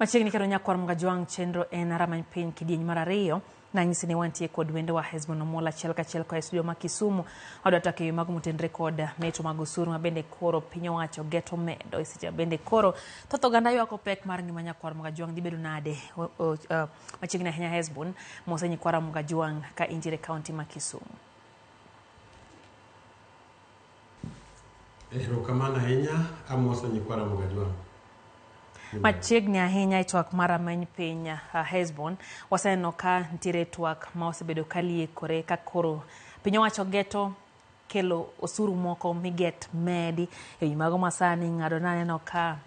Machiegni kero nyakwar Mgajwang chenro en aramany piny kidieny mar ariyo nanyisi ni wantie kod wende wa Hezbon Omollo achiel kachiel koa e studio ma Kisumu odwa take yo mago motenre kod meto mag osuru ma bende koro piny owacho geto medo seche bende koro thoth oganda ywako pek mar ngima nyakwar Mgajwang dhi bedo nade machiegni ahinya Hezbon mose nyakwar Mgajwang ka intiere kaunti ma Kisumu. Erokamano ahinya amoso nyakwar Mgajwang. Machiegni ahinya twak mar amany piny Hezbon waseneno ka nitiere twak ma osebedo kaliekore ka koro piny owacho geto kelo osuru moko miget medi e mago masani ng'ado naneno ka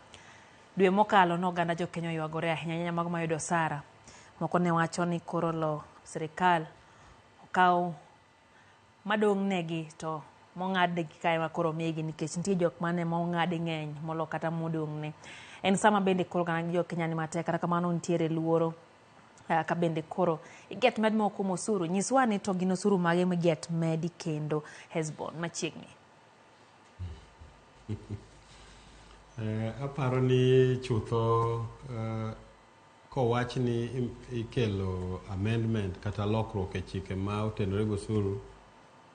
dwe mokalo no oganda jo Kenya ywagore ahinya mago mayudo osara moko ne wacho ni koro lo sirikal okaw madong negi to mong'ad gi kae ma koro migi nikech nitie jok mane mong'ad ng'eny molo kata modong ne en sama bende koro kana jo Kenya ni matek kata kamano nitiere luoro ka bende koro iget med moko osuru nyiswa ni to gin osuru mage miget medi kendo Hezbon machiegni. Aparo ni chutho kowach ni ikelo amendment kata lokruok e chike ma otenore go osuru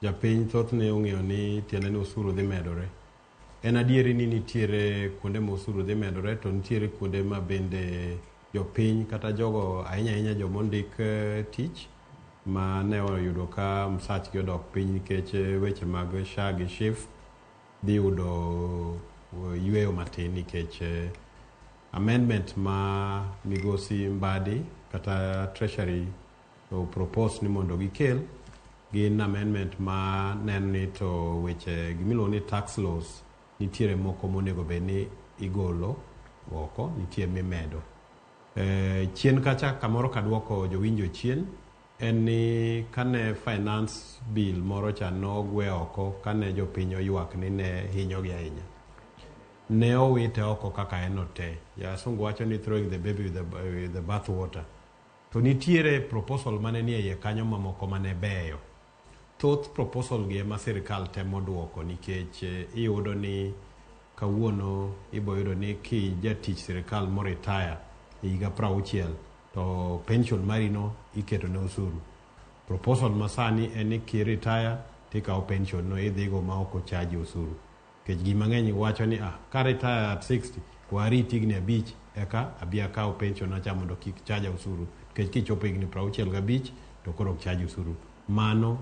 japiny thothne ong'eyo ni tiende ni osuru dhi medore. En adieri ni nitiere kuonde ma osuru dhi medore to nitiere kuonde ma bende jopiny kata jogo ahinya jomondik tich ma ne oyudo ka msach gi odok piny nikech weche mag SHA gi SHIF dhi yudo yweyo matin nikech amendment ma migosi Mbadi kata Treasury propose ni mondo gikel gin amendment ma neno ni to weche gimiluongo ni tax laws nitiere moko monego bed ni igolo oko, nitiere mimedo. Chien kacha kamoro kaduoko jowinjo chien en ni kane finance bill moro cha nogwe oko kane jopiny oywak ni ne hinyogi ahinya. Ne owite oko kaka enote. Yasungu wacho ni throwing the baby with the bath water. To nitiere proposal mane ni iye kanyo mamoko mane beyo. Thoth proposal gi ema sirikal temo duoko nikech iyudo ni kawuono iboyudo ni ki jatich sirikal moretire higa 60 to pension marino iketo ne osuru. Proposal masani en ni ki retire tikawo pension no idhigo ma ok ochaji osuru. Kech gima ng'eny wacho ni ka retire at 60 wariti higni 5 eka abia kawo pension acha mondo kik chaja osuru. Kech kichopo higni 65 to koro ok chaji osuru. Mano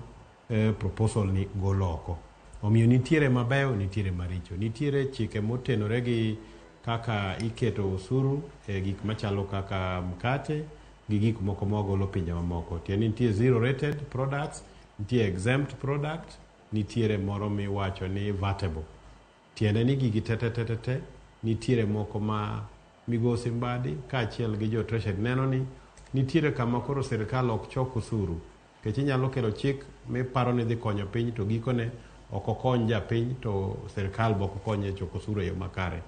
proposal ni golo oko. Omiyo nitiere mabeyo, nitiere maricho. Nitiere chike motenore gi kaka iketo osuru e gik machalo kaka mkate gi gik moko mogolo pinje mamoko. Tieni nitie zero rated products, nitie exempt product, nitiere moro miwacho ni vatable. Tiende ni gigi te nitiere moko ma migosi Mbadi kaachiel gi jo Treasury neno ni nitiere kama koro sirikal ok chok osuru. Kech inyalo kelo chik miparo ni dhi konyo piny to gikone ok okony japiny to sirikal bok okonye choko osuru e yo makare.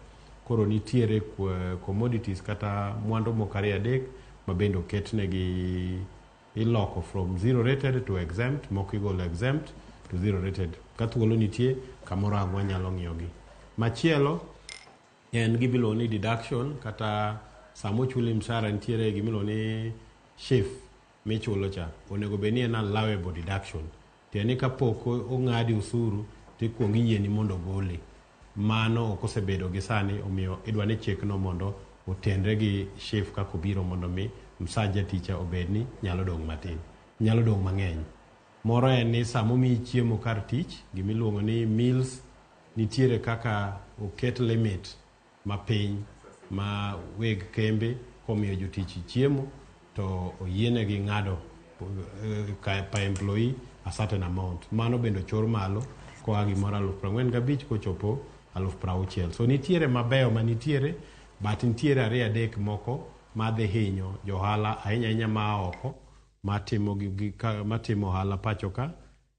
Koro nitiere commodities kata mwandu moko 2-3 ma bende oketnegi iloko from zero rated to exempt, moko igolo exempt to zero rated. Ka thuolo nitie kamoro ang'wa nyalo ng'iyogi. Machielo en gimiluongo ni deduction kata samo chuli mshahara nitiere gimiluongo ni SHIF michulo cha onego beni en allowable deduction. Tieni kapok ong'adi usuru tikuong yieni mondo goli. Mano ok osebedo gi sani omiyo idwani chikno mondo otenre gi SHIF kako biro mondo mi msaja ticha obedni nyalo dong matin, nyalo dong mang'eny. Moro en ni samo mi chiemo kar tich gimiluongo ni meals nitiere kaka oket limit mapiny ma weg kembe komiyo jotich chiemo to oyienegi ng'ado per employee a certain amount. Mano bendo chor malo koa gimoro 45,000 kochopo 60,000. So nitiere mabeyo ma nitiere but nitiere 2-3 moko madhi hinyo johala ahinya ma oko matimo ohala pacho ka.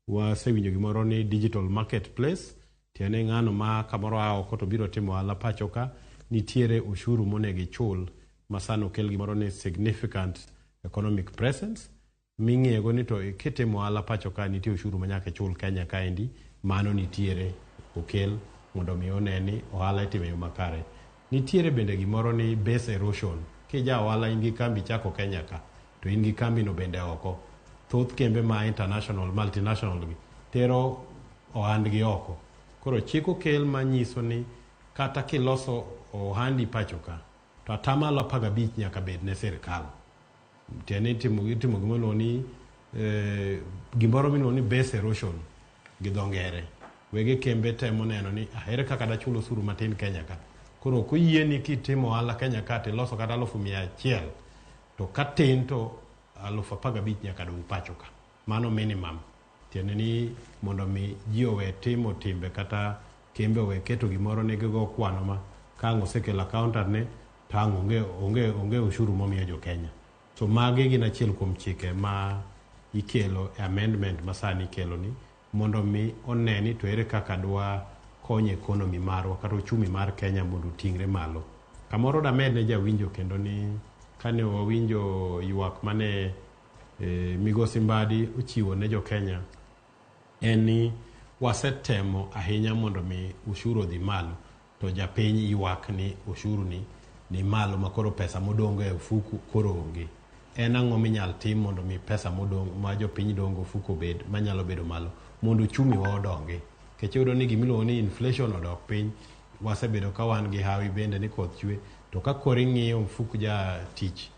Wasewinjo gimoro ni digital marketplace tiene ng'ano ma kamoro oko to biro timo ohala pacho ka nitiere ushuru monego chul masano kel gimoro ni significant economic presence ming'ego ni to kitimo ohala pacho ka nitie ushuru manyaka chul Kenya kaendi. Mano nitiere okel mondo mi one ni ohala itimo yo makare. Nitiere bende gimoro ni base erosion kija ohala in gi kambi chako Kenya ka to in gi kambi no bende oko thoth kembe ma international multinational gi tero ohandgi oko koro chik okel manyiso ni kata kiloso ohandi pacho ka to atamalo 15 nyaka bed ne sirkal tiene itimo gimoro ni gimoro miluongo ni base erosion gi dho ngere wege kembe temo neno ni ahere kaka da chulo osuru matin Kenya ka koro kuyie ni kitimo ohala Kenya ka tiloso kata 100,000 to katin to 15,000 nyaka dong pacho ka mano minimum tiene ni mondo mi ji owe timo timbe kata kembe owe keto gimoro ne go kwano ma kang osekelo accountant ne tang onge ushuru momiyo jo Kenya so magi gin achiel kuom chike ma ikelo amendment masani ikelo ni mondo mi oneni to ere kaka dwa konyo economy marwa kata uchumi mar Kenya mondo tingre malo kamoro da med ne jawinjo kendo ni kane wawinjo ywak mane Migosi Mbadi uchiwo ne jo Kenya en ni wasetemo ahinya mondo mi ushuru dhi malo to japiny ywak ni ushuru ni malo makoro pesa modongo e ofuku koro onge en ang'o minyal tim mondo mi pesa modongo ma jopiny dongo ofuku bed manyalo bedo malo mondo uchumi wa odongi kech yudo ni gimiluongo ni inflation odok piny wasebedo ka wan gi hawi bende ni koth chwe to ka koro ing'iyo mfuku ja tich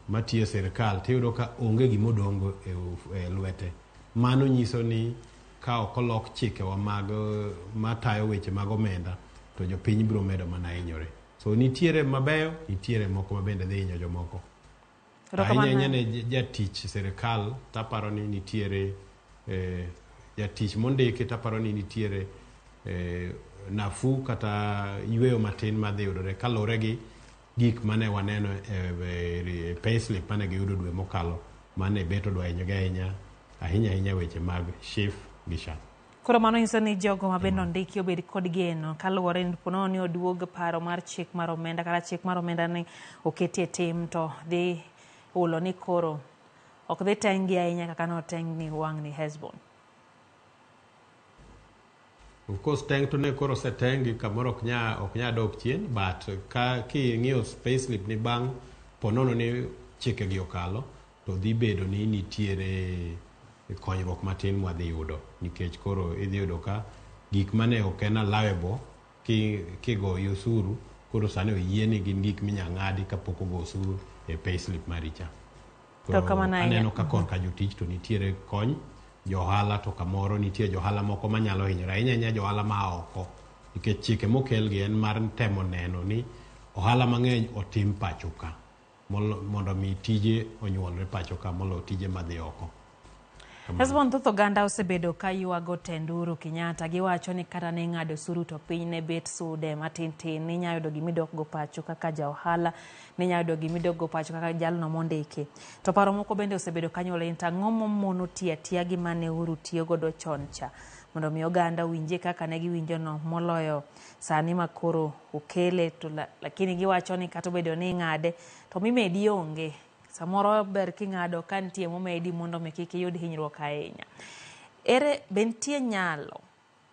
matiyo sirkal tiyudo ka onge gimodongo e lwete mano nyiso ni ka ok olok chikewa mag matayo weche mag omenda to jopiny biro medo mana hinyore so nitiere mabeyo nitiere moko mabende dhi hinyo jomoko ahinya ne jatich sirkal taparo ni nitiere jatich mondiki taparo ni nitiere nafu kata yweyo matin madhi yudore kalore gi gik mane waneno e payslip mane giyudo dwe mokalo mane beto dwa ahinya weche mag SHIF gi SHA. Koro mano nyiso ni jogo mabende ondiki obed kod geno kaluwore ni ponono ni oduog paro mar chik mar omenda kata chik mar omenda ni oketie tim to dhi ulo ni koro ok dhi tengi ahinya kaka noteng ni wang' ni Hezbon. Of course teng to ne koro setengi kamoro ok nya dok chien but ka king'iyo payslip ni bang' ponono ni chike gi okalo to dhi bedo ni nitiere konyruok matin mwadhi yudo nikech koro idhi yudo ka gik mane ok en allowable kigo osuru koro sani oyie ni gin gik minya ng'adi kapok ogo osuru e payslip maricha. Aneno ka korka jotich to nitiere kony johala to kamoro nitie johala moko manyalo hinyore ahinya johala ma oko nikech chike mokel gi en mar temo neno ni ohala mang'eny otim pacho ka mondo mi tije onyuolre pacho ka molo tije madhi oko. Hezbon thoth oganda osebedo ka yuago tend Uhuru Kenyatta giwacho ni kata ne ng'ado osuru to piny ne bet sude matin tin ni nyayudo gimidok go pacho kaka ja ohala ni nyayudo gimidok go pacho kaka jalno mondiki to paro moko bende osebedo kanyole ni tang'o mono tiya gi mane Uhuru tiyo godo chon cha mondo mi oganda winje kaka ne giwinjo no moloyo sani makoro okele to lakini giwacho ni kata obedo ni ng'ade to mimedi onge samoro ber king'ado ka nitie momedi mondo mi kik iyud hinyruok ahinya. Ere bentie nyalo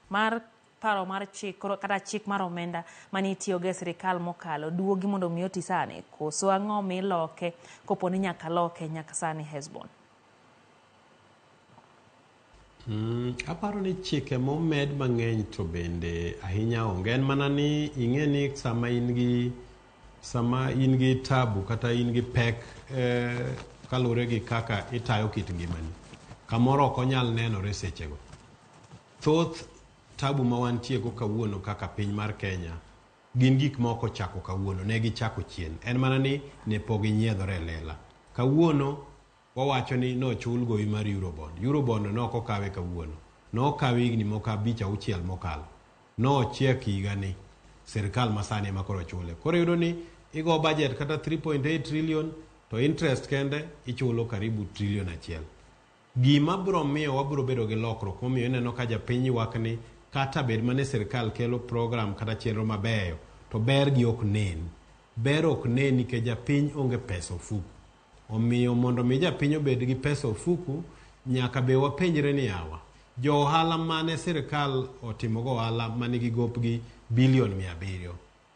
mar paro mar chik kata chik mar omenda manitiyo gi sirkal mokalo duogi mondo mi oti sani koso ang'o miloke kopo ni nyaka loke nyaka sani Hezbon? Aparo ni chike momed mang'eny to bende ahinya onge en mana ni ing'e ni sama in gi tabu kata in gi pek kalure gi kaka itayo kit ngimani kamoro ok onyal nenore sechego thoth tabu ma wantie go kawuono kaka piny mar Kenya gin gik moko chako kawuono ne gichako chien en mana ni ne pogi nyiedhore lela kawuono wawacho ni no chul gowi mar Eurobond no ok okawe kawuono no okawe higni moko 5-6 mokalo no chiek higa ni sirkal masani makoro chule koro yudo ni igo budget kata 3.8 trillion to interest kende ichulo karibu trillion achiel gima bro miyo wabro bedo gi lokruok momiyo ineno ka japiny ywak ni kata bed mane sirkal kelo program kata chenro mabeyo to ber gi ok nen nikech japiny onge pesa ofuku omiyo mondo mi japiny obed gi pesa ofuku nyaka be wapenjre ni yawa jo ohala mane sirkal otimo go ohala manigi gopgi bilion 700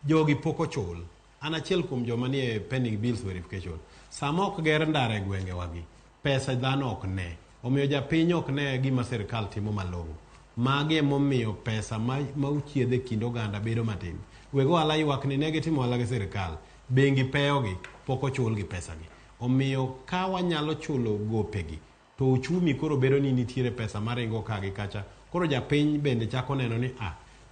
jogi pok ochul an achiel kuom joma nie pending bills verification. Sama ok ger ndara e gwenge wagi, pesa dhano ok ne. Omiyo japiny ok ne gima sirkal timo malong'o. Magi emomiyo pesa ma uchiedhe kind oganda bedo matin. Wego ala ywak ni ne gitimo ala gi sirkal. Bengi peyogi, pok ochulgi pesagi. Omiyo ka wanyalo chulo gopegi, to uchumi koro bedo ni nitiere pesa maringo kagi kacha. Koro japiny bende chako neno ni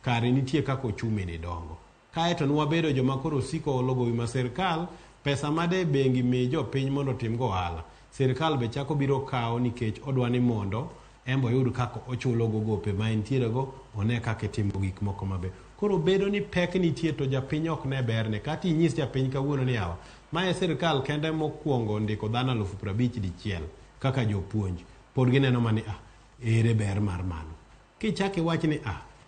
kare nitie kaka uchumi ni dongo. Kaeto nwabedo joma koro siko olo gowi ma sirkal, pesa made bengi mi jopiny mondo timgo ohala. Sirkal be chako biro kawo nikech odwani mondo embo yud kaka ochulo gope ma entiere go, one kaka timo gik moko maber. Koro bedo ni pek nitie to japiny ok ne berne. Kati inyis japiny kawuono ni yawa, mae sirkal kende mokwongo ndiko dhano 50,000 dichiel kaka jopuonj. Pod gineno mani ere ber mar mano. Kichaki wach ni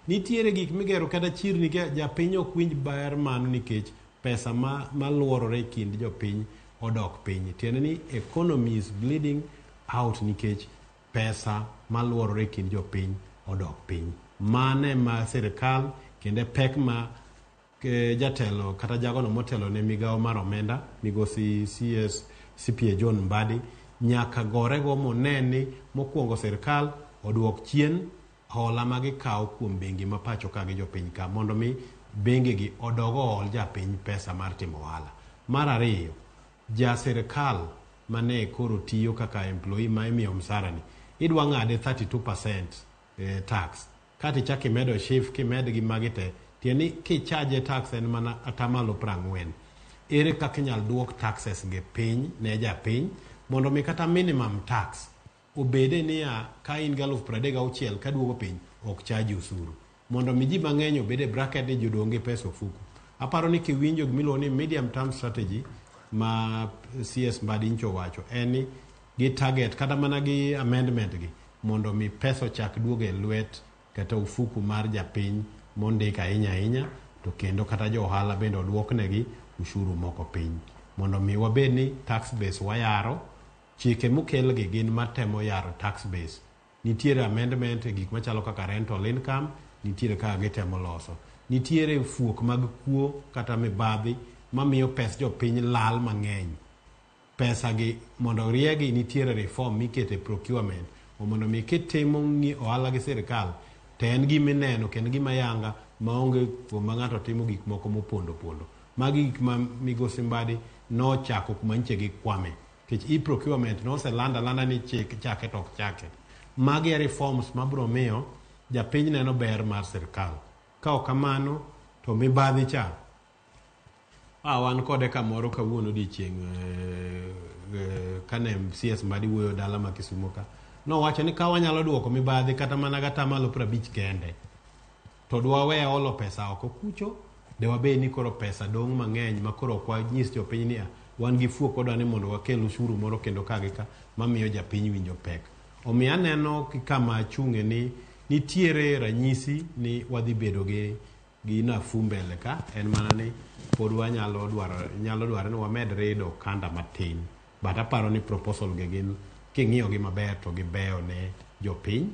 nitiere gik migero kata chirni ke japiny ok winj ber mano nikech pesa maluorore kind jopiny odok piny. Tiende ni economy is bleeding out nikech pesa maluorore kind jopiny odok piny. Mane ma sirkal kende pek ma jatelo kata jagono motelo ne migawo mar omenda migosi CPA John Mbadi nyaka gorego moneni mokwongo sirkal oduok chien hola magikawo kuom bengi ma pacho ka gi jopiny ka mondo mi bengi gi odogo hol japiny pesa mar timo ohala. Mar ariyo, ja sirkal mane koro tiyo kaka employee ma imiyo msara ni idwa ng'ade 32% tax. Kati chaki medo shift kimed gi magite tieni kichaje tax en mana atamalo 40. Ere kaka nyal duok taxes ge piny ne japiny mondo mi kata minimum tax obede ni ka in 36,000 ka duogo piny ok chaji usuru mondo mi ji mang'eny obede bracket ni jodonge pesa ofuku. Aparo ni kiwinjo gimilo ni medium term strategy ma CS Mbadi ncho wacho eni gi target kata mana gi amendment gi mondo mi pesa chak duoge lwet kata ufuku mar japiny mondika ahinya to kendo kata jo ohala bende oduoknegi ushuru moko piny mondo mi wabed ni tax base wayaro. Chike mokel gi gin matemo yaro tax base. Nitiere amendment gik machalo kaka rental income, nitiere kaka gitemo loso. Nitiere fuok mag kuo kata mibadhi mamiyo pes jopiny lal mang'eny. Pesa gi mondo riegi nitiere reform mikete procurement mondo mi kitimo ohala gi sirkal to en gima ineno kendo gima yanga maonge kuom ng'ato timo gik moko mopondo. Magi gik ma migosi Mbadi nochako kuma nche gi kwame. Kech procurement no se landa ni chake tok chake. Magi reforms mabro miyo japiny neno ber mar sirkal. Ka ok kamano to mibadhi cha. Wan kode kamoro kawuono odiechieng' kane CS Mbadi wuoyo dala ma Kisumo ka. No wacho ni ka wanyalo duoko mibadhi kata mana gata malo 50 kende. To dwa we olo pesa oko kucho de wabe ni koro pesa dong mang'eny makoro kwa nyis jopiny ni wan gi fuok odwa ni mondo wakel ushuru moro kendo kagika mamiyo japiny winjo pek. Omiyo aneno kama chung'e ni nitiere ranyisi ni wadhi bedo gi nafu mbele ka en mana ni pod wanyalo dwaro ni wamed redo kanda matin. But aparo ni proposal ge gin king'iyo gi maber to gibeyo ne jopiny.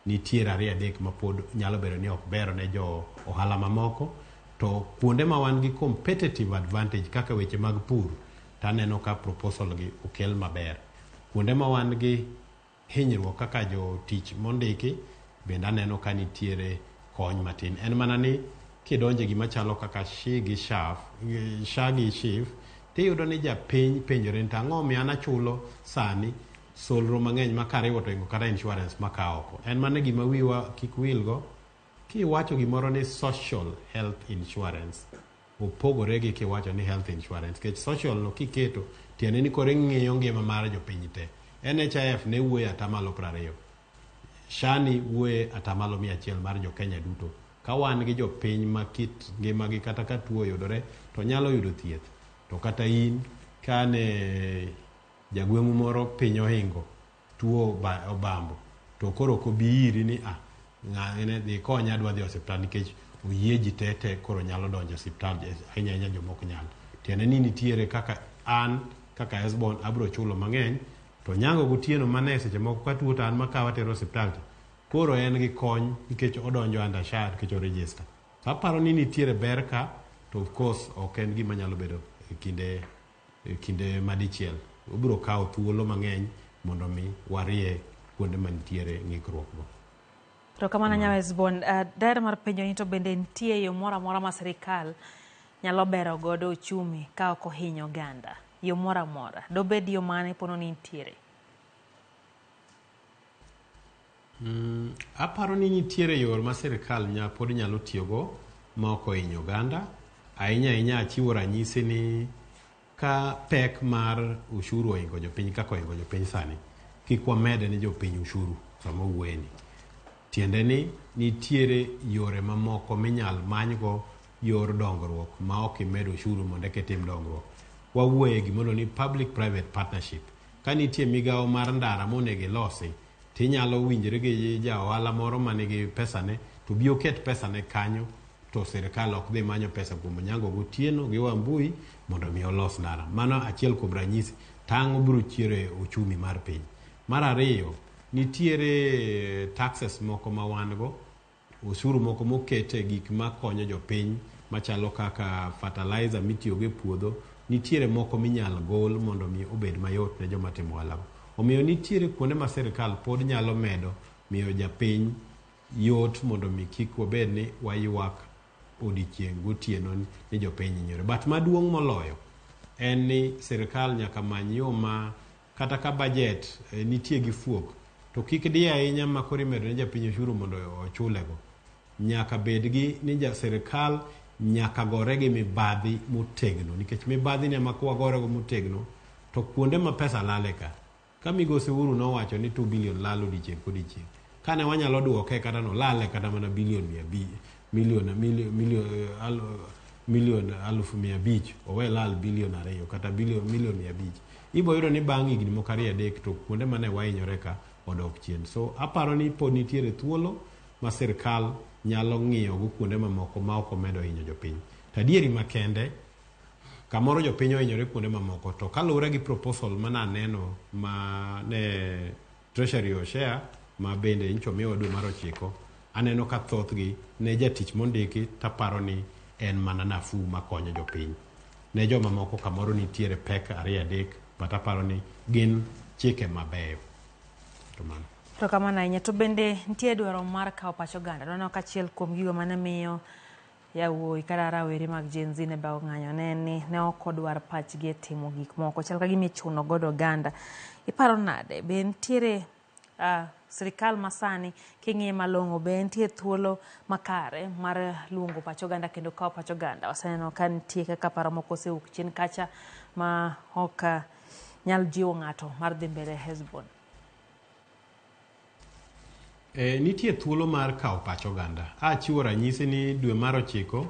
Nitiere 2-3 ma pod nyalo bedo ni ok bero ne jo ohala mamoko. To kuonde ma wan gi competitive advantage kaka weche mag pur taneno ka proposal gi okel maber. Kuonde ma wan gi hinyruok kaka jo tich mondiki bende aneno ka nitiere kony matin. En mana ni kidonje gima chalo kaka shigi shif tiyudo ni japiny penjore ni ang'o mi an achulo sani solro mang'eny makariwo to kata insurance maka oko. En mana gima wiwa kik wilgo kiwacho gimoro ni social health insurance opogore gi kiwacho ni health insurance. Kech social no kiketo tiende ni kore ng'iyo ngima mar jopiny te. NHIF ne wuoye atamalo 20. Shani wuoye atamalo 100 mar jo Kenya duto. Ka wan gi jopiny ma kit ngima gi kata ka tuo yudore to nyalo yudo thieth. To kata in kane jagweng'u moro piny ohingo tuo obambo to koro kobiri ni ng'ane dhi konya dwa dhi osiptal nikech oyie ji tete koro nyalo donjo osiptal ahinya jomok nyalo. Tiende ni nitiere kaka an kaka Hezbon abro chulo mang'eny to nyango gotieno mane seche moko ka tuo tan makawa tero osiptal koro en gi kony nikech odonjo under SHA nikech o register. Aparo ni nitiere ber ka to of course ok en gima nyalo bedo kinde madichiel. Ubiro kawo thuolo mang'eny mondo mi warie kuonde mantiere ng'ikruokgo. To kamano nyawa Hezbon, daher mar penjo ni to bende nitie yo moro amora ma sirikal nyalo bero godo uchumi ka ok ohinyo oganda? Yo moro amora dobed yo mane pono ni nitiere? Aparo ni nitiere yor ma sirikal pod nyalo tiyogo ma ok ohinyo oganda. Ahinya achiwo ranyisi ni ka pek mar ushuru ohingo jopiny kaka ohingo jopiny sani, kik wamede ni jopiny ushuru sama wuoyeni. Tiende ni nitiere yore mamoko minyal manygo yor dongruok ma ok imed ushuru mondo eka itim dongruok. Wawuoye gimoro ni public private partnership. Ka nitie migawo mar ndara monego ilosi, tinyalo winjre gi ja ohala moro manigi pesane to bi oket pesane kanyo, to sirikal ok dhi manyo pesa kuom nyango gotieno gi Wambui mondo mi olos ndara. Mano achiel kuom ranyisi tang'o biro chiere uchumi mar piny. Mar ariyo, nitiere taxes moko ma wan go, ushuru moko mokete gik ma konyo jopiny machalo kaka fertilizer mitiyogo e puodho. Nitiere moko minyal gol mondo mi obed mayot ne joma timo ohalago. Omiyo nitiere kuonde ma sirikal pod nyalo medo miyo japiny yot mondo mi kik wabed ni waywak odiochieng' gotieno ni jopiny hinyore. But maduong' moloyo en ni sirikal nyaka many yo ma kata ka budget nitie gi fuok, to kik di ahinya ma koro imedo ne japiny ushuru mondo ochulego. Nyaka bed gi ni sirikal nyaka gore gi mibadhi motegno, nikech mibadhi ne ma kwagorego motegno to kuonde ma pesa lale ka migosi Uhuru nowacho ni 2 billion lalo odiochieng' kodiochieng', kane wanyalo duoke kata no lale kata mana bilion 1,500,000 owe lal bilion 2 kata milion 500. Ibo yudo ni bang' higni moko 2-3 to kuonde mane wahinyore ka odok chien. So aparo ni pod nitiere thuolo ma sirikal nyalo ng'iyo go kuonde mamoko ma ok omedo hinyo jopiny. Tadieri makende kamoro jopiny ohinyore kuonde mamoko, to kaluwore gi proposal mananeno ma ne Treasury oshare ma bende incho miwa dwe mar 9, aneno ka thothgi ne jatich mondiki, taparo ni en mana nafu makonyo jopiny. Ne joma moko kamoro nitiere pek 2-3, but aparo ni gin chike mabeyo. To kamano ahinya, to bende nitie dwaro mar kawo pach oganda. Nono ka achiel kuom gigo mane miyo yawuoyi kata rawere mag Gen Z ne bago ng'anyo ne ok odwar pachgi e timo gik moko chal ka gima ichuno godo oganda. Iparo nade? Be nitiere sirikal masani king'iye malong'o, be nitie thuolo makare mar luongo pach oganda kendo kawo pach oganda? Waseneno ka nitie kaka paro moko osewuok chien kacha ma ok nyal jiwo ng'ato mar dhi mbele Hezbon. Nitie thuolo mar kawo pach oganda. Achiwo ranyisi ni dwe mar 9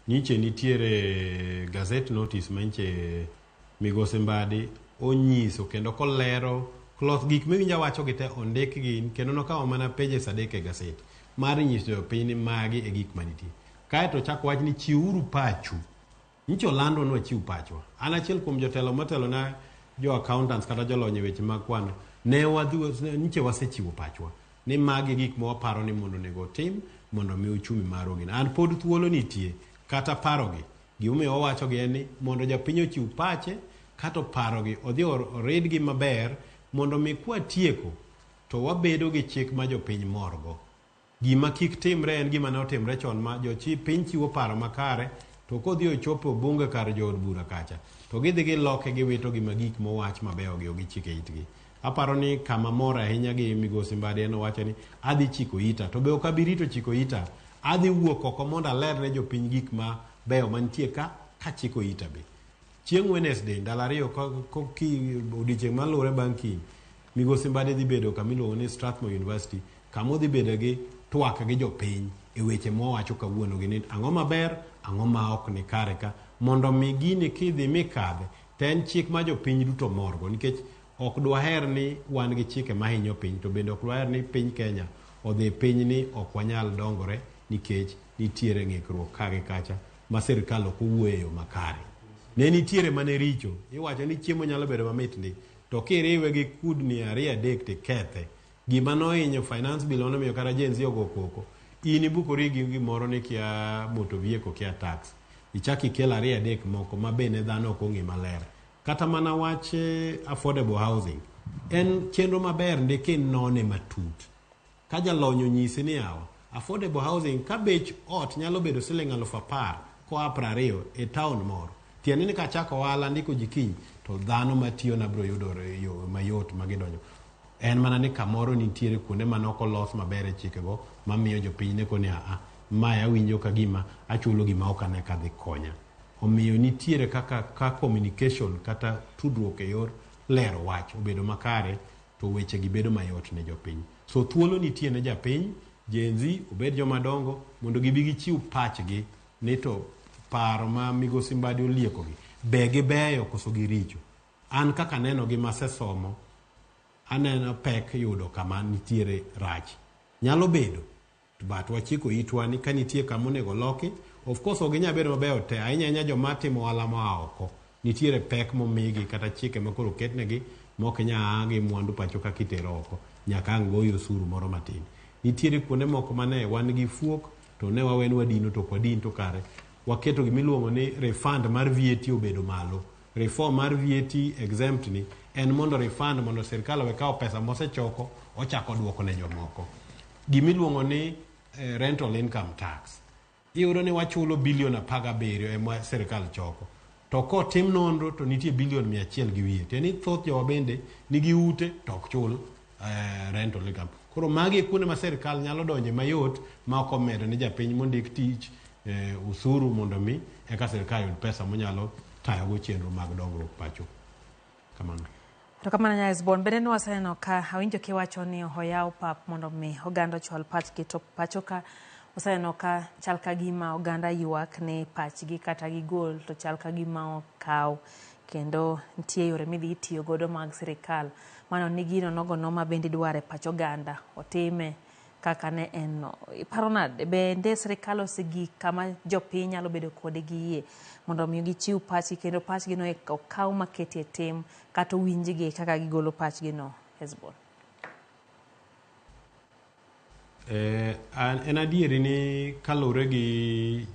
nyiche nitiere gazette notice manche migosi Mbadi onyiso kendo kolero cloth gik miwinja wacho gite ondik gi kendo nokawo mana pages 3 e gazette mar nyiso jopiny ni magi e gik manitie. Kae to chak wach ni chiwuru pachu. Nyicho lando no chiw pachwa. An achiel kuom jotelo motelo na jo accountants kata jolony e weche mag kwano ne wadhi nyiche wasechiwo pachwa ni magi gik ma waparo ni mondo nego tim mondo mi uchumi mar ogina. An pod thuolo nitie kata parogi gimomiyo wawacho gi en ni mondo japiny ochiw pache kata parogi odhi orid gi maber mondo mi kwa tieko to wabedo gi chik ma jopiny morgo. Gima kik timre en gima ne otimre chon ma piny chiwo paro makare to kodhi ochopo bunge kar jood bura kacha to gidhi giloke giwito gi magik mowach mabeyo gi chike itgi. Aparo ni kama mora ahinya gi migosi Mbadi en owacho ni adhi chiko ita, to be ok abirito chiko ita, adhi wuok oko mondo aler ne jopiny gik ma beyo mantie ka chiko ita be. Chieng' Wednesday ndalo 2 odiochieng' malure bang' kiny, migosi Mbadi dhi bedo kamiluongo ni Strathmore University, kamo dhi bedo gi twak gi jopiny e weche mowacho kawuono gi ni ang'o maber, ang'o ma ok ni kare ka, mondo mi gini kidhi mikadhe to en chik ma jopiny duto morgo, nikech ok dwaher ni wan gi chike mahinyo piny, to bende ok dwaher ni piny Kenya odhi piny ni ok wanyal dongore nikech nitiere ng'ikruok kagi kacha ma sirikal ok owuoyo makare. Ne nitiere mane richo, iwacho ni chiemo nyalo bedo mamit ndi, to kiriwe gi kudni 2-3 tikethe. Gima nohinyo finance bill onomiyo kata Gen Z ogo koko. In ibukori gi gimoro ni kia motor vehicle kia tax. ichaki kelo ariyo adek moko ma bende dhano ok ong'e maler. Kata mana wach affordable housing en chenro maber ndike none matut. Ka jalony onyisi ni yawa affordable housing ka bech ot nyalo bedo siling 10,000 koa 20 e town moro, tiende ni ka chako ohala ndiko jikiny to dhano matiyo na bro yudo yo mayot magidonjo. En mana ni kamoro nitiere kuonde manok olos maber e chikego mamiyo jopiny ne koni ma awinjo ka gima achulo gima ok ane kadhi konya. Omiyo nitiere ka communication kata tudruok e yor lero wach obedo makare to weche gi bedo mayot ne jopiny. So thuolo nitie ne japiny, Gen Z obed jomadongo mondo gibi gichiw pachgi ni to paro ma migosi Mbadi oliekogi be gibeyo koso giricho. An kaka neno gi masesomo aneno pek yudo kama nitiere rach. Nyalo bedo but wachiko itwa ni kanitie kama onego loki. Of course oginya bedo mabeyo te ahinya joma timo ohala ma oko. Nitiere pek momigi kata chike makoro ketnegi mok nya gi mwandu pacho ka kitero oko nyaka ang' goyo osuru moro matin. Nitiere kuonde moko mane wan gi fuok to ne wawen wadino to kwadin to kare waketo gimiluongo ni refund mar VAT obedo malo. Reform mar VAT exempt ni en mondo refund mondo serikal we kawo pesa mosechoko ochako duoko ne jomoko. Gimiluongo ni rental income tax. Iyudo ni wachulo bilion 17 ema serikal choko. To ko tim nonro to nitie bilion 100 gi wiye. Tieni thoth jowa bende nigi ute to ok chul rental income. Koro magi kuonde ma serikal nyalo donje mayot ma ok omedo ni japiny mondik tich usuru mondo mi eka serikal yud pesa monyalo tayogo chenro mag dongruok pacho. Kamano. To kamano nya Hezbon bende ne waseneno ka awinjo kiwacho ni oyaw pap mondo mi oganda chwal pachgi to pacho ka waseneno ka chal ka gima oganda ywak ne pachgi kata gigol to chal ka gima okaw kendo nitie yore midhi tiyo godo mag sirikal mano ni gino nogono ma bende dware pacho oganda otime kaka ne en iparo nade bende sirikal osegi kama jopiny nyalo bedo kode gi yie mondo mi gichiw pachgi kendo pachgi no okaw maketi e tim kata winjgi kaka gigolo pachgi no Hezbon. En adieri ni kalure gi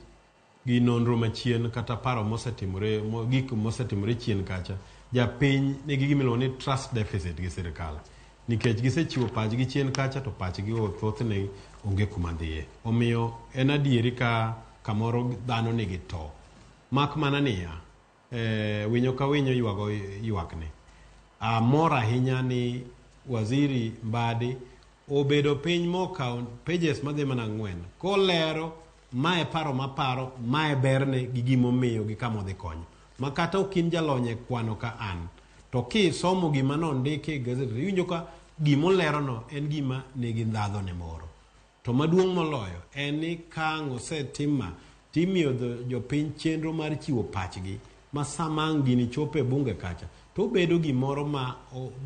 nonro machien kata paro mosetimore gik mosetimore chien kacha japiny nigi gimiluongo ni trust deficit gi sirikal nikech gisechiwo pachgi chien kacha to pachgi thothne onge kuma dhiye. Omiyo en adieri ka kamoro dhano nigi to mak mana niya winyo ka winyo ywago ywakne. Amor ahinya ni waziri Mbadi obedo piny mokaw pages madhi mana 4 kolero mae paro maparo mae berne gi gimomiyo gi kama odhi konyo makata okin jalonye kwano ka an to kisomo gima nondiki gazeti iwinjo ka gimolero no en gima nigi ndhadho ne moro. To maduong' moloyo en ni kang' osetima timiyo jopiny chenro mar chiwo pachgi ma samang' gini chope bunge kacha to bedo gimoro ma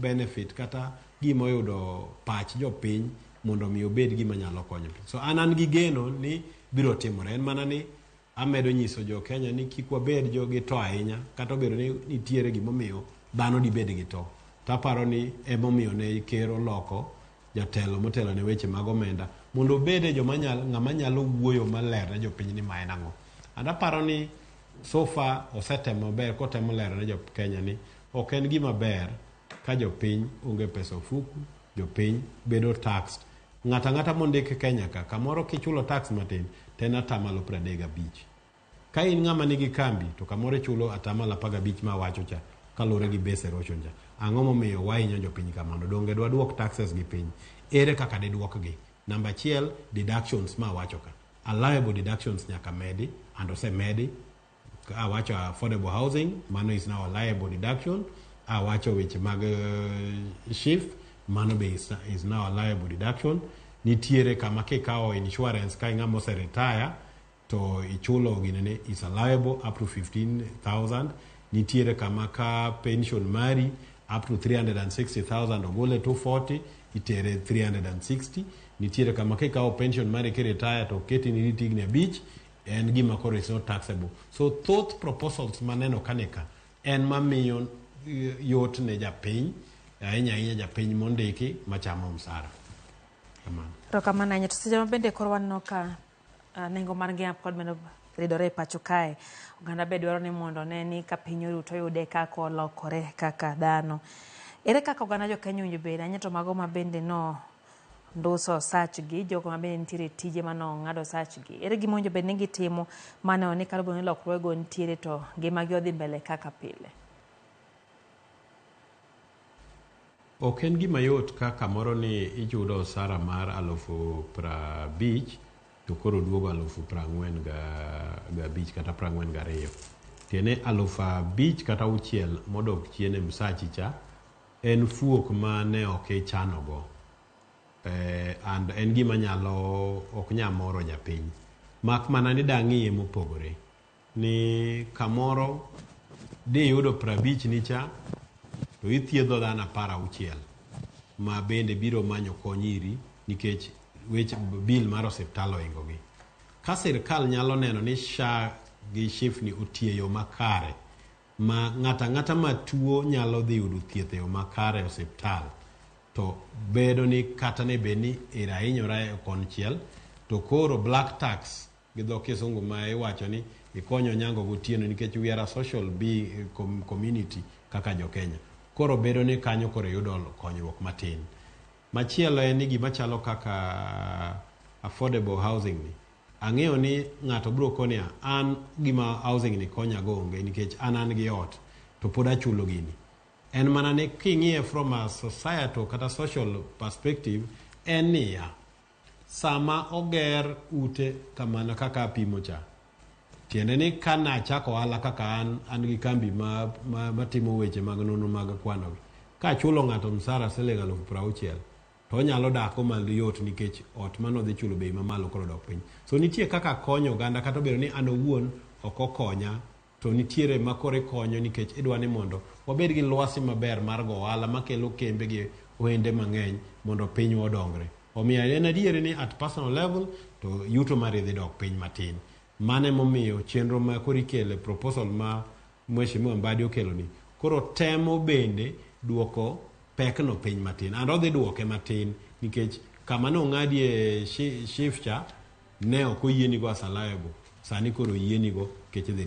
benefit kata gima oyudo pach jopiny mondo mi obed gima nyalo konyo. So an gi geno ni biro timore. En mana ni amedo nyiso jo Kenya ni kik wabed jogi to ahinya kata obedo ni nitiere gimomiyo dhano dibed gi to. Taparo ni emomiyo ne kero loko jatelo motelo ne weche mag omenda mondo obede ng'ama nyalo wuoyo maler ne jopiny ni ma en ang'o. Adaparo ni sofa osetemo ber kotemo lero ne jo Kenya ni ok en gima ber ka jopiny onge pesa ofuku, jopiny bedo taxed. Ng'ata mondik Kenya ka kamoro kichulo tax matin tena atamalo 35. Ka in ng'ama nigi kambi to kamoro chulo atamalo 15 ma wacho cha kalure gi base erosion cha. Ang'o momiyo wahinyo jopiny kamano? Donge dwa duok taxes gi piny? Ere kaka de duokgi? Number 1 deductions ma wacho ka. Allowable deductions nyaka medi and osemedi. Awacho affordable housing mano is now a liable deduction. Awacho weche mag shift mano be is now a liable deduction. Nitiere kama kikawo insurance ka ng'ama ose retire to ichulo ginene is allowable up to 15,000. Nitiere kama ka pension mari up to 360,000 ogole 240 itere 360. Nitiere kama kikawo pension mari ki retire to keti ni tigni abich en gima koro is not taxable. So thoth proposals maneno kaneka en mamiyo yot ne japiny ahinya japiny mondiki machamo msara. Kamano. To kamano to seche mabende koro waneno ka nengo mar ngima pod medo ridore pacho kae oganda be dwaro ni mondo ne ni ka piny oruto yude kaka olokore kaka dhano. Ere kaka oganda jo Kenya winjo bed anyeto mago ma bende no nduso search gi jogo ma bende nitiere tije mano ng'ado search gi. Ere gima winjo bed ni gitimo mane ni kalo ni lokruogo nitiere to ngima gi odhi mbele kaka pile. Ok en gima yot ka kamoro ni ijudo osara mar 50,000 to koro duogo 45,000 kata 42. Tiene 5,000 kata 6 modok chien e msachi cha en fuok ma ne ok ichanogo. And en gima nyalo ok nyamoro japiny. Mak mana ni dang'iye mopogore. Ni kamoro di yudo 50 ni cha to ithiedho dhano 16 ma bende biro manyo konyiri nikech weche bil mar osiptal oingogi. Ka sirkal nyalo neno ni SHA gi SHIF ni otie yo makare ma ng'ata ma tuo nyalo dhi yudo thieth e yo makare e osiptal, to bedo ni kata ne beni irahinyora e konchiel to koro black tax gi dho kisungu ma iwacho ni ikonyo nyango gotieno nikech we are a social community kaka jo Kenya. Koro bedo ni kanyo koro yudo konyruok matin. Machielo en ni gima chalo kaka affordable housing ni. Ang'eyo ni ng'ato biro konia an gima housing ni konya go onge nikech an gi ot to pod achulo gini. En mana ni king'iye from a societal kata social perspective en niya sama oger ute kamano kaka apimo cha. Tiende ni kana chako ohala kaka an gi kambi ma timo weche mag nono mag kwano. Ka chulo ng'ato msara siling 60,000 to nyalo dako maliyot nikech ot mano dhi chulo bei mamalo koro dok piny. So nitie kaka konyo oganda kata bedo ni an owuon ok okonya to nitiere makore konyo nikech idwa ni mondo wabed gi lwasi maber mar go ohala makelo kembe gi wende mang'eny mondo piny odongre. Omiyo en adier ni at personal level to yuto mari dhi dok piny matin. Mane momiyo chenro ma koro ikele proposal ma Mheshimiwa Mbadi okelo ni koro temo bende duoko pekno piny matin. And odhi duoke matin nikech kama no ng'adie SHIF cha ne ok oyienigo asalaibo. Sani koro yienigo kech dhi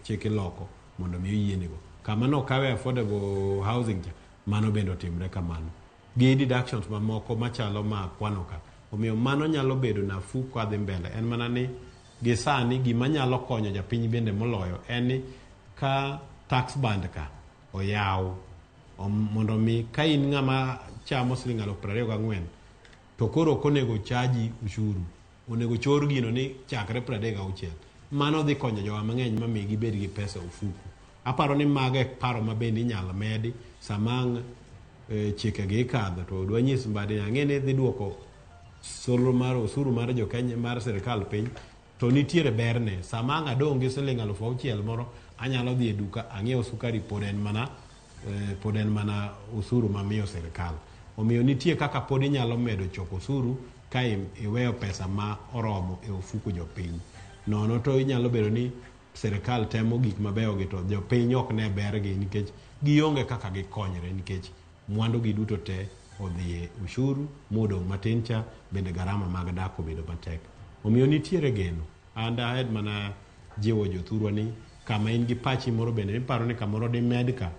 chike loko mondo mi yienigo. Kama no kawe affordable housing cha mano bende otimre kamano. Gi deductions mamoko machalo ma kwano ka. Omiyo mano nyalo bedo nafu kwa dhi mbele. En mana ni gisani gima nyalo konyo japiny bende moloyo en ni ka tax band ka oyaw mondo mi ka in ng'ama chamo siling 24,000 to koro konego chaji ushuru onego chor gino ni chakre 36. Mano dhi konyo jowa mang'eny ma migi bed gi pesa ofuku. Aparo ni mage paro mabende inyalo medi samang chike gi kadho to dwa nyis Mbadi ang'e dhi duoko solo mar osuru mar jo Kenya mar sirkal piny to nitiere berne samang adong gi siling 6,000 moro anyalo dhi e duka ang'iew sukari pod en mana osuru mamiyo sirkal. Omiyo nitie kaka pod inyalo medo choko osuru ka iweyo pesa ma oromo e ofuku jopiny. Nono to inyalo bedo ni sirkal temo gik mabeyo gi to jopiny ok ne bergi nikech gionge kaka gikonyre nikech mwandu gi duto te odhiye ushuru modong matin cha bende garama mag dak obedo matek. Omiyo nitiere geno. And ahed mana jiwo jothurwa ni kama in gi pachi moro bende iparo ni kamoro di medka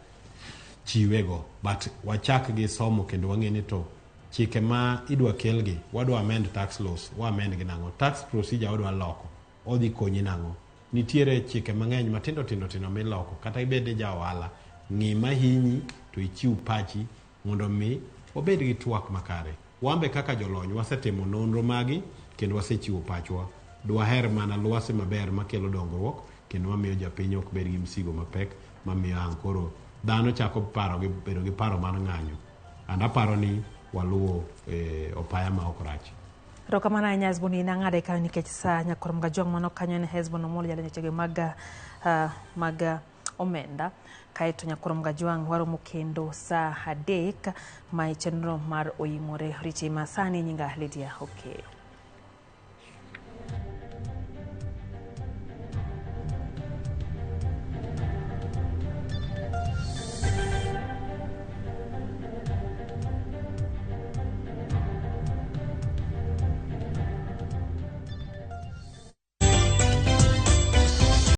chiwego but wachak gi somo kendo wang'e ni to chike ma idwa kelgi wadwa amend tax laws wa amend gi nango tax procedure wadwa loko odhi konyi nango. Nitiere chike mang'eny matindo tindo miloko kata ibed ja ohala ng'i mahinyi to ichiw pachi mondo mi obed gi twak makare. Wambe kaka jolony wasetimo nonro magi kendo wasechiwo pachwa. Dwaher mana lwasi maber makelo dongruok kendo mamiyo japiny ok bed gi msigo mapek mamiyo ankoro dhano chako paro gi bedo gi paro mar ng'anyo. Anda paro ni waluwo opaya ma ok rach. Rokamana nya Hezbon ina ng'ade ka nikech sa nyakorom ga jong mano kanyo ne Hezbon Omollo jalo chege maga omenda kaeto nyakorom ga jwang waromo kendo sa 3 ma chenro mar oyimore richi masani nyinga Lydia. Okay.